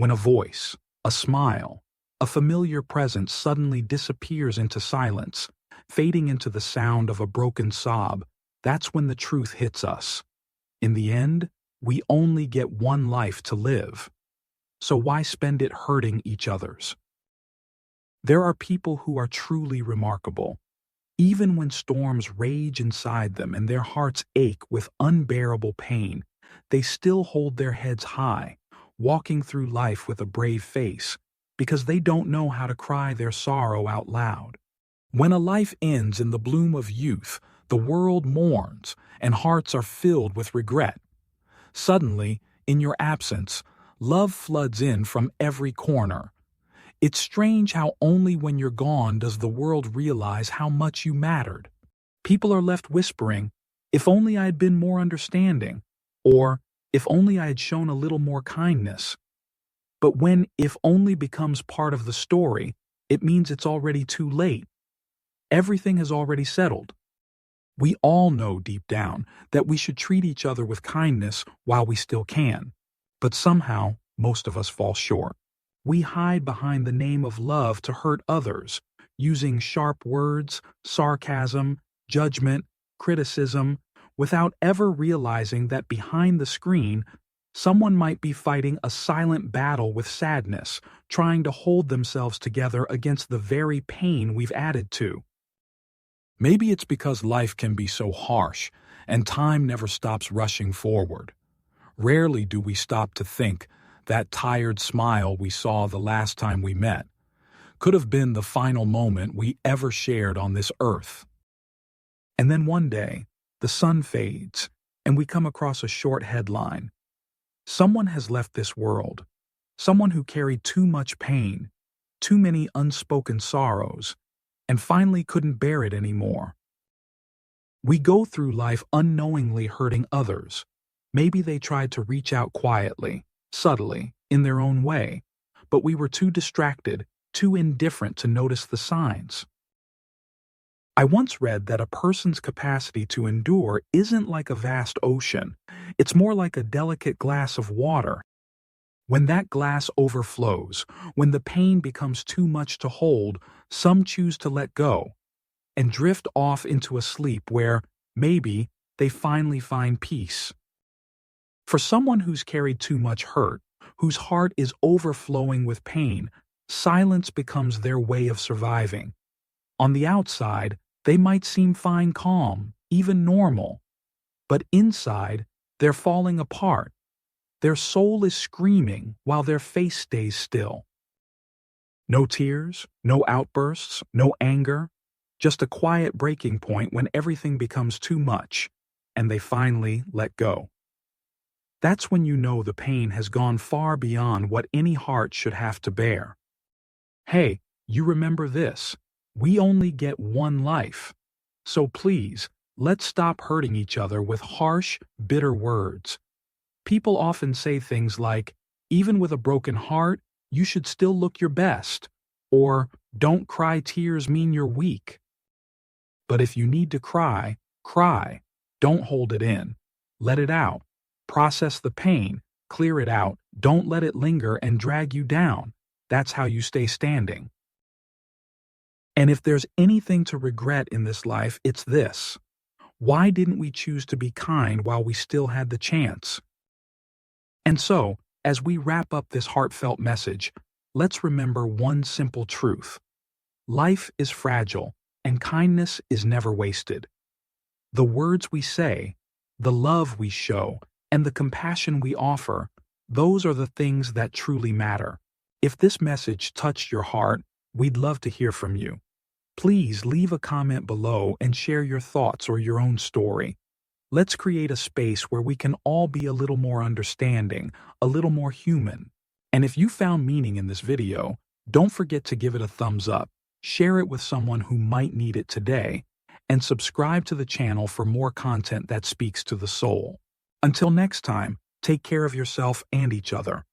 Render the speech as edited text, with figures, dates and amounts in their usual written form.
When a voice, a smile, a familiar presence suddenly disappears into silence, fading into the sound of a broken sob, that's when the truth hits us. In the end, we only get one life to live. So why spend it hurting each other's? There are people who are truly remarkable. Even when storms rage inside them and their hearts ache with unbearable pain, they still hold their heads high, walking through life with a brave face, because they don't know how to cry their sorrow out loud. When a life ends in the bloom of youth, the world mourns and hearts are filled with regret. Suddenly, in your absence, love floods in from every corner. It's strange how only when you're gone does the world realize how much you mattered. People are left whispering, "If only I had been more understanding," or "If only I had shown a little more kindness." But when "if only" becomes part of the story, it means it's already too late. Everything has already settled. We all know deep down that we should treat each other with kindness while we still can. But somehow, most of us fall short. We hide behind the name of love to hurt others, using sharp words, sarcasm, judgment, criticism, without ever realizing that behind the screen, someone might be fighting a silent battle with sadness, trying to hold themselves together against the very pain we've added to. Maybe it's because life can be so harsh, and time never stops rushing forward. Rarely do we stop to think that tired smile we saw the last time we met could have been the final moment we ever shared on this earth. And then one day, the sun fades, and we come across a short headline. Someone has left this world. Someone who carried too much pain, too many unspoken sorrows, and finally couldn't bear it anymore. We go through life unknowingly hurting others. Maybe they tried to reach out quietly, subtly, in their own way, but we were too distracted, too indifferent to notice the signs. I once read that a person's capacity to endure isn't like a vast ocean. It's more like a delicate glass of water. When that glass overflows, when the pain becomes too much to hold, some choose to let go and drift off into a sleep where, maybe, they finally find peace. For someone who's carried too much hurt, whose heart is overflowing with pain, silence becomes their way of surviving. On the outside, they might seem fine, calm, even normal. But inside, they're falling apart. Their soul is screaming while their face stays still. No tears, no outbursts, no anger, just a quiet breaking point when everything becomes too much, and they finally let go. That's when you know the pain has gone far beyond what any heart should have to bear. Hey, you remember this: we only get one life. So please, let's stop hurting each other with harsh, bitter words. People often say things like, "Even with a broken heart, you should still look your best," or "Don't cry, tears mean you're weak." But if you need to cry, cry. Don't hold it in. Let it out. Process the pain. Clear it out. Don't let it linger and drag you down. That's how you stay standing. And if there's anything to regret in this life, it's this: why didn't we choose to be kind while we still had the chance? And so, as we wrap up this heartfelt message, let's remember one simple truth. Life is fragile, and kindness is never wasted. The words we say, the love we show, and the compassion we offer, those are the things that truly matter. If this message touched your heart, we'd love to hear from you. Please leave a comment below and share your thoughts or your own story. Let's create a space where we can all be a little more understanding, a little more human. And if you found meaning in this video, don't forget to give it a thumbs up, share it with someone who might need it today, and subscribe to the channel for more content that speaks to the soul. Until next time, take care of yourself and each other.